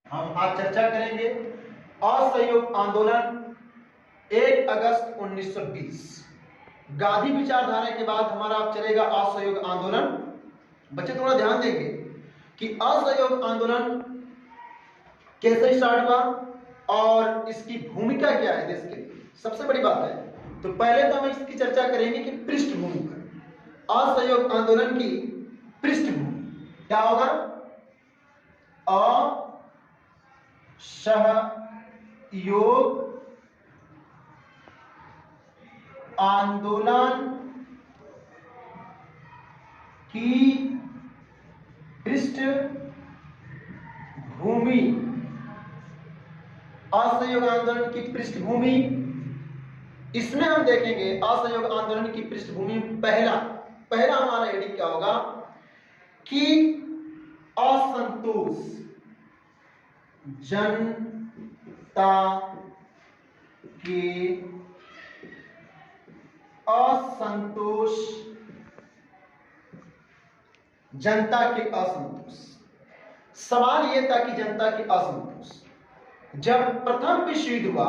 हम आज चर्चा करेंगे असहयोग आंदोलन 1 अगस्त 1920। गांधी विचारधारा के बाद हमारा अब चलेगा असहयोग आंदोलन। बच्चे थोड़ा ध्यान देंगे कि असहयोग आंदोलन कैसे स्टार्ट हुआ और इसकी भूमिका क्या है देश के लिए, सबसे बड़ी बात है। तो पहले तो हम इसकी चर्चा करेंगे कि पृष्ठभूमि पर असहयोग आंदोलन की पृष्ठभूमि क्या होगा। असहयोग आंदोलन की पृष्ठभूमि, असहयोग आंदोलन की पृष्ठभूमि, इसमें हम देखेंगे असहयोग आंदोलन की पृष्ठभूमि। पहला हमारा हेडिंग क्या होगा कि असंतोष जनता के असंतोष। सवाल यह था कि जनता के असंतोष जब प्रथम विश्व युद्ध हुआ,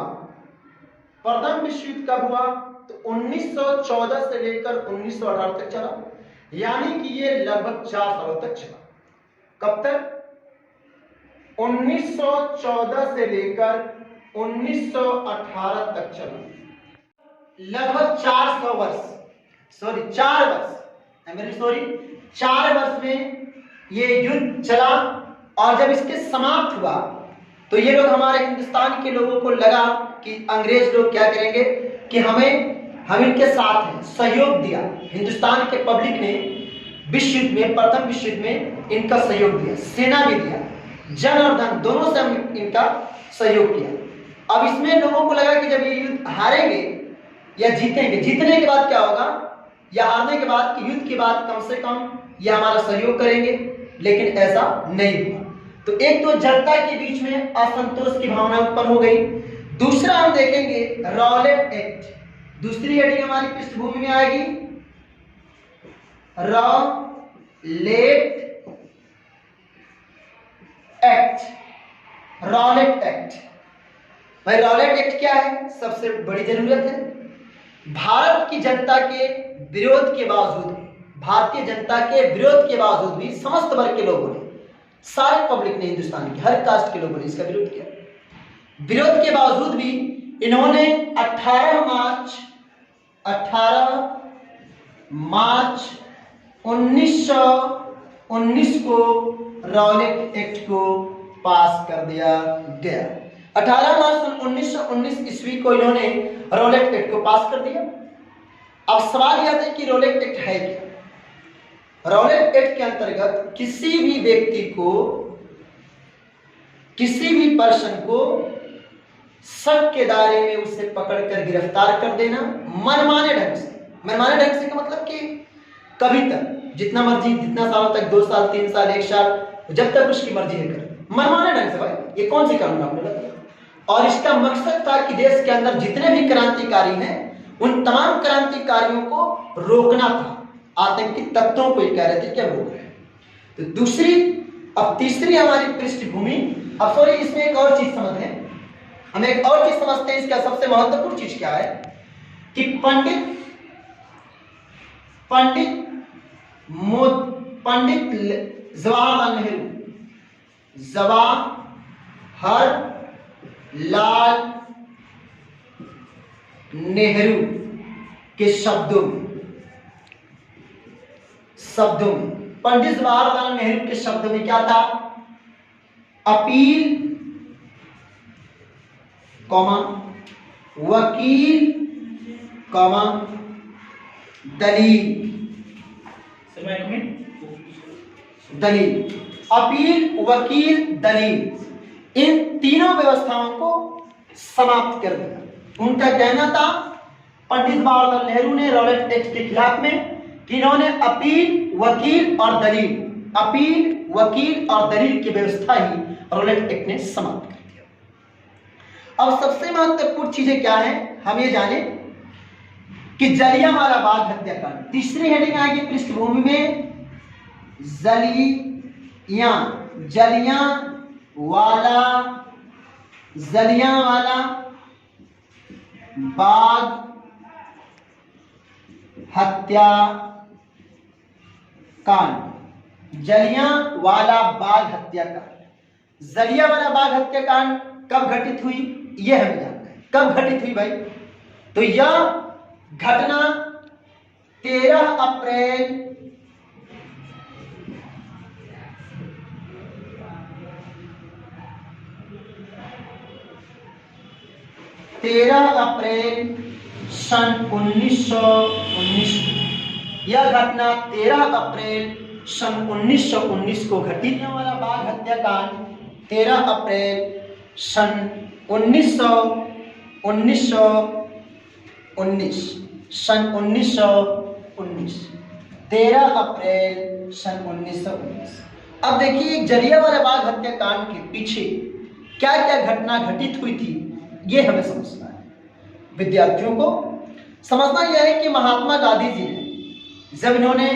प्रथम विश्व युद्ध कब हुआ तो 1914 से लेकर 1918 तक चला, यानी कि ये लगभग 4 सालों तक चला। कब तक? 1914 से लेकर 1918 तक चला, लगभग 400 वर्ष, 4 वर्ष में ये युद्ध चला। और जब इसके समाप्त हुआ तो ये लोग, हमारे हिंदुस्तान के लोगों को लगा कि अंग्रेज लोग क्या करेंगे कि हम इनके साथ हैं, सहयोग दिया। हिंदुस्तान के पब्लिक ने विश्व युद्ध में, प्रथम विश्व युद्ध में इनका सहयोग दिया, सेना भी दिया, जन और धन दोनों से हम इनका सहयोग किया। अब इसमें लोगों को लगा कि जब ये युद्ध हारेंगे या जीतेंगे, जीतने के बाद क्या होगा या हारने के बाद कि युद्ध के बाद कम से कम ये हमारा सहयोग करेंगे, लेकिन ऐसा नहीं हुआ। तो एक तो जनता के बीच में असंतोष की भावना उत्पन्न हो गई। दूसरा हम देखेंगे रॉलेट एक्ट, दूसरी हेडिंग हमारी पृष्ठभूमि में आएगी रॉलेट एक्ट। रॉलेट एक्ट, भाई रॉलेट एक्ट क्या है? सबसे बड़ी जरूरत है। भारत की जनता के विरोध के बावजूद, भारतीय जनता के विरोध के बावजूद भी समस्त वर्ग के लोगों ने, सारे पब्लिक ने, हिंदुस्तान की हर कास्ट के लोगों ने इसका विरोध किया। विरोध के बावजूद भी इन्होंने 18 मार्च 1919 को रॉलेट एक्ट को पास कर दिया गया। 18 मार्च 1919 ईस्वी को इन्होंने रॉलेट एक्ट को पास कर दिया। अब सवाल यह है कि रॉलेट एक्ट है क्या? रॉलेट एक्ट के अंतर्गत किसी भी व्यक्ति को, किसी भी पर्सन को शक के दायरे में उसे पकड़कर गिरफ्तार कर देना मनमाने ढंग से। मनमाने ढंग से का मतलब कि कभी तक, जितना मर्जी, जितना सालों तक, 2 साल, 3 साल, 1 साल, जब तक उसकी मर्जी है करे, मनमाने ढंग से। भाई ये कौन सी कानून आपने बताया? और इसका मकसद था कि देश के अंदर जितने भी क्रांतिकारी हैं उन तमाम क्रांतिकारियों को रोकना था। आतंकी तत्वों को कह रहे थे क्या रोक रहे हैं। तो दूसरी, अब तीसरी हमारी पृष्ठभूमि। अब सॉरी, इसमें एक और चीज समझ है, हम एक और चीज समझते हैं। इसका सबसे महत्वपूर्ण चीज क्या है कि पंडित जवाहरलाल नेहरू के शब्दों में, पंडित जवाहरलाल नेहरू के शब्दों में क्या था? अपील, वकील, दलील। अपील, वकील, दलील, इन तीनों व्यवस्थाओं को समाप्त कर दिया। उनका कहना था, पंडित जवाहरलाल नेहरू ने रॉलेट एक्ट के खिलाफ में, इन्होंने अपील, वकील और दलील, अपील, वकील और दलील की व्यवस्था ही रॉलेट एक्ट ने समाप्त कर दिया। अब सबसे महत्वपूर्ण चीजें क्या है हम ये जाने कि जलियांवाला बाग हत्याकांड। तीसरी हेडिंग आएगी पृष्ठभूमि में, जलियांवाला वाला जलियांवाला बाग हत्याकांड। जलियांवाला बाग हत्याकांड। जलियांवाला बाग हत्याकांड कब घटित हुई, यह हमें जानना है। कब घटित हुई भाई? तो यह घटना 13 अप्रैल 1919। यह घटना 13 अप्रैल सन 1919 को घटित। वाला बाग हत्याकांड 13 अप्रैल सन 1919 सन 1919 13 अप्रैल सन 1919। अब देखिए जलियांवाला बाग हत्याकांड के पीछे क्या क्या घटना घटित हुई थी, ये हमें समझना है। विद्यार्थियों को समझना यह है कि महात्मा गांधी जी ने जब इन्होंने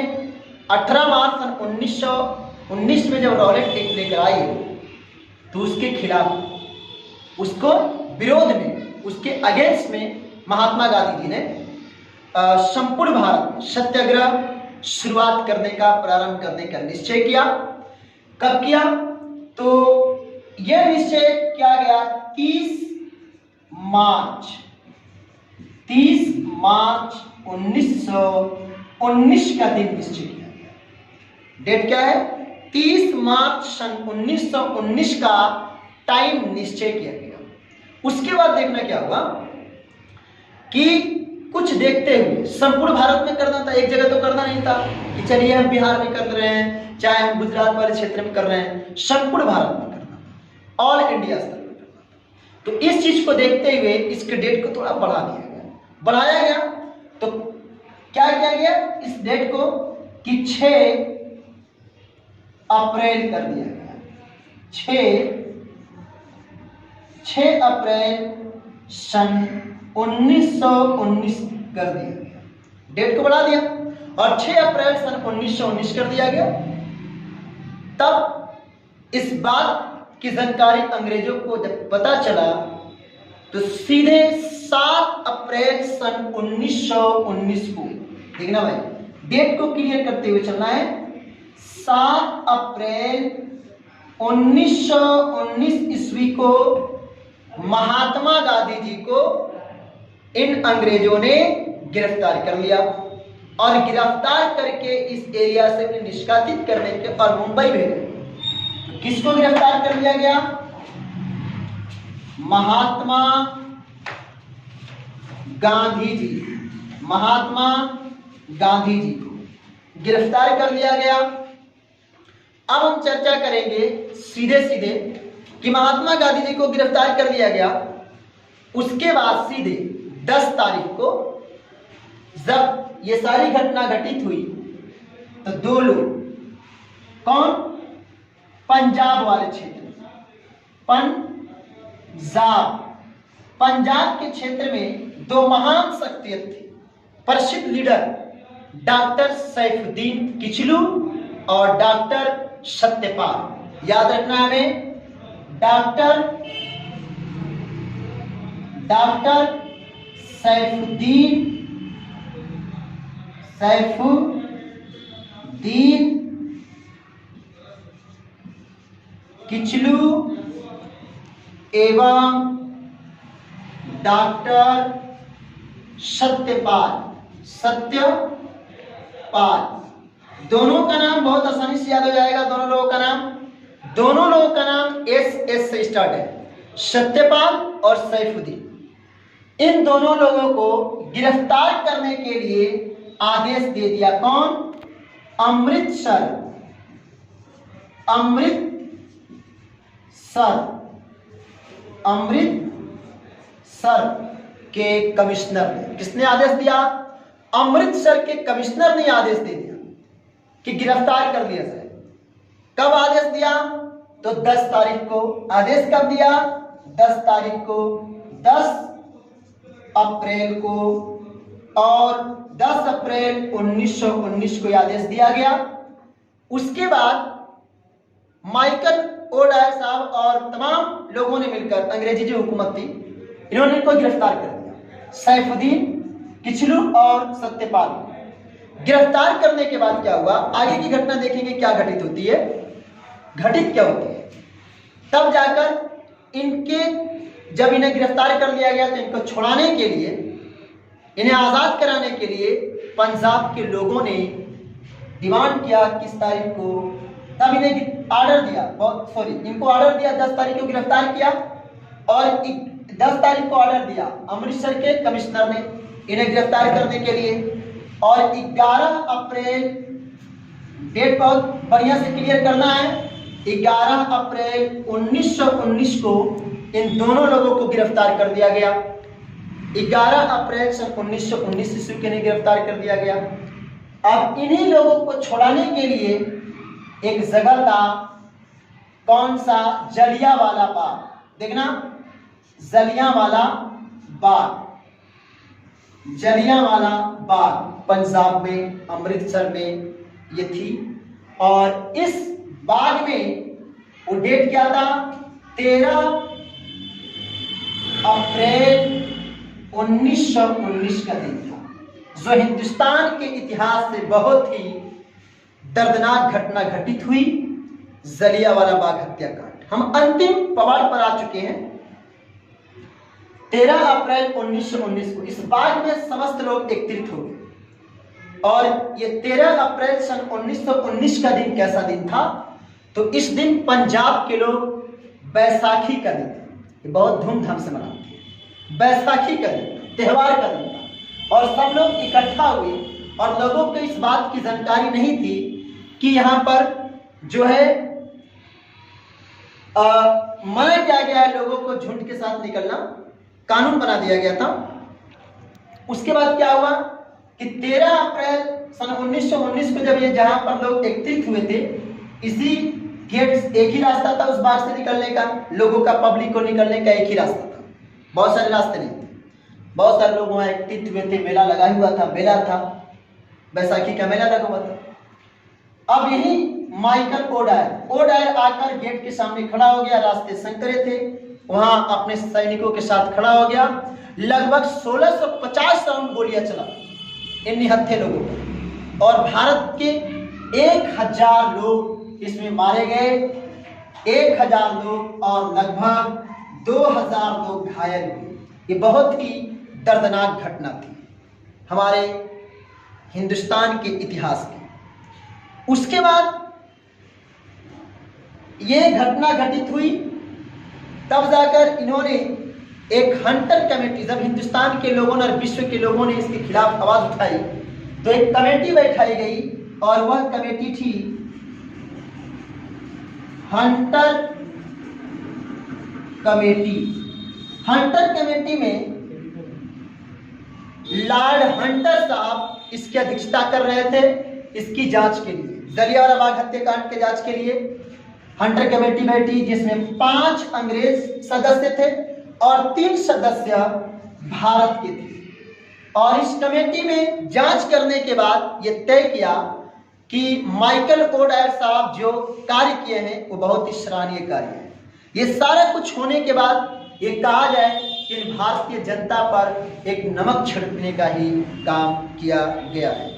18 मार्च सन 1919 में जब रॉलेट एक्ट लेकर आई तो उसके खिलाफ, उसको विरोध में, उसके अगेंस्ट में महात्मा गांधी जी ने संपूर्ण भारत सत्याग्रह शुरुआत करने का, प्रारंभ करने का निश्चय किया। कब किया? तो यह निश्चय किया गया 30 मार्च 1919 का दिन निश्चय किया गया। डेट क्या है? 30 मार्च सन 1919 का टाइम निश्चय किया गया। उसके बाद देखना क्या हुआ कि कुछ देखते हुए संपूर्ण भारत में करना था, एक जगह तो करना नहीं था कि चलिए हम बिहार में कर रहे हैं, चाहे हम गुजरात वाले क्षेत्र में कर रहे हैं, संपूर्ण भारत में करना था, ऑल इंडिया स्तर में करना था। तो इस चीज को देखते हुए इसके डेट को थोड़ा बढ़ा दिया गया, बढ़ाया गया। तो क्या किया गया इस डेट को कि 6 अप्रैल कर दिया गया। 6 अप्रैल सन 1919 कर दिया गया, डेट को बढ़ा दिया और 6 अप्रैल सन 1919 कर दिया गया। तब इस बात की जानकारी अंग्रेजों को जब पता चला तो सीधे 7 अप्रैल सन 1919 को, देखना भाई डेट को क्लियर करते हुए चलना है, 7 अप्रैल 1919 ईस्वी को महात्मा गांधी जी को इन अंग्रेजों ने गिरफ्तार कर लिया और गिरफ्तार करके इस एरिया से उन्हें निष्कासित करने के और मुंबई भेजे। किसको गिरफ्तार कर लिया गया? महात्मा गांधी जी, महात्मा गांधी जी को गिरफ्तार कर लिया गया। अब हम चर्चा करेंगे सीधे सीधे कि महात्मा गांधी जी को गिरफ्तार कर लिया गया। उसके बाद सीधे 10 तारीख को जब ये सारी घटना घटित हुई तो 2 लोग, कौन? पंजाब वाले क्षेत्र, पंजाब के क्षेत्र में 2 महान शख्सियत थे, प्रसिद्ध लीडर डॉक्टर सैफुद्दीन किचलू और डॉक्टर सत्यपाल। याद रखना हमें, डॉक्टर सैफुद्दीन किचलू एवं डॉक्टर सत्यपाल। दोनों का नाम बहुत आसानी से याद हो जाएगा। दोनों लोगों का नाम एस से स्टार्ट है, सत्यपाल और सैफुद्दीन। इन दोनों लोगों को गिरफ्तार करने के लिए आदेश दे दिया। कौन? अमृतसर के कमिश्नर ने। किसने आदेश दिया? अमृतसर के कमिश्नर ने आदेश दे दिया कि गिरफ्तार कर लिया जाए। कब आदेश दिया? तो 10 तारीख को। आदेश कब दिया? 10 तारीख को, 10 अप्रैल को, और 10 अप्रैल 1919 को आदेश दिया गया। उसके बाद माइकल ओडायर साहब और तमाम लोगों ने मिलकर, अंग्रेजी जो हुकूमत थी, इन्होंने इनको गिरफ्तार कर दिया, सैफुद्दीन किचलू और सत्यपाल। गिरफ्तार करने के बाद क्या हुआ, आगे की घटना देखेंगे क्या घटित होती है, घटित क्या होती है। तब जाकर इनके, जब इन्हें गिरफ्तार कर लिया गया तो इनको छुड़ाने के लिए, इन्हें आजाद कराने के लिए पंजाब के लोगों ने डिमांड किया किस तारीख को, तब इन्हें ऑर्डर दिया, इनको ऑर्डर दिया, 10 तारीख को गिरफ्तार किया और 10 तारीख को ऑर्डर दिया अमृतसर के कमिश्नर ने इन्हें गिरफ्तार करने के लिए। और 11 अप्रैल, डेट बहुत बढ़िया से क्लियर करना है, 11 अप्रैल 1919 को इन दोनों लोगों को गिरफ्तार कर दिया गया। 11 अप्रैल सन 1919 ईस्वी के लिए गिरफ्तार कर दिया गया। अब इन्हीं लोगों को छुड़ाने के लिए एक जगह था, कौन सा, जलियांवाला बाग। देखना, जलियांवाला बाग, जलियांवाला बाग पंजाब में, अमृतसर में ये थी। और इस बाग में वो डेट क्या था, 13 अप्रैल 1919 का दिन था, जो हिंदुस्तान के इतिहास से बहुत ही दर्दनाक घटना घटित हुई, जलियांवाला बाग हत्याकांड। हम अंतिम पड़ाव पर आ चुके हैं। 13 अप्रैल 1919 को इस बाग में समस्त लोग एकत्रित हो गए। और ये 13 अप्रैल सन 1919 का दिन कैसा दिन था, तो इस दिन पंजाब के लोग बैसाखी का दिन, ये बहुत धूमधाम से मनाते हैं, बैसाखी का दिन, त्योहार का दिन था। और सब लोग इकट्ठा हुए और लोगों को इस बात की जानकारी नहीं थी कि यहाँ पर जो है मना किया गया है लोगों को झुंड के साथ निकलना, कानून बना दिया गया था। उसके बाद क्या हुआ कि 13 अप्रैल सन 1919 को जब ये जहां पर लोग एकत्रित हुए थे, इसी गेट, एक ही रास्ता था उस बाग से निकलने का, लोगों का, पब्लिक को निकलने का एक ही रास्ता था, बहुत सारे रास्ते नहीं थे। बहुत सारे लोग वहां एकत्रित हुए थे, मेला लगा हुआ था, मेला था, बैसाखी का मेला लगा हुआ था। अब यही माइकल ओडायर आकर गेट के सामने खड़ा हो गया, रास्ते संकरे थे, वहां अपने सैनिकों के साथ खड़ा हो गया। लगभग 1650 राउंड गोलियां चला इन निहत्थे लोगों को, और भारत के 1000 लोग इसमें मारे गए, 1000 लोग, और लगभग 2000 लोग घायल हुए। ये बहुत ही दर्दनाक घटना थी हमारे हिंदुस्तान के इतिहास की। उसके बाद ये घटना घटित हुई, तब जाकर इन्होंने एक हंटर कमेटी, जब हिंदुस्तान के लोगों ने और विश्व के लोगों ने इसके खिलाफ आवाज उठाई, तो एक कमेटी बैठाई गई, और वह कमेटी थी हंटर कमेटी। हंटर कमेटी में लॉर्ड हंटर साहब इसकी अध्यक्षता कर रहे थे, इसकी जांच के लिए, जलियांवाला बाग हत्याकांड के जांच के लिए हंटर कमेटी बैठी, जिसमें 5 अंग्रेज सदस्य थे और 3 सदस्य भारत के थे। और इस कमेटी में जांच करने के बाद यह तय किया कि माइकल ओडायर साहब जो कार्य किए हैं वो बहुत ही सराहनीय कार्य है। ये सारा कुछ होने के बाद ये कहा जाए कि भारतीय जनता पर एक नमक छिड़कने का ही काम किया गया है।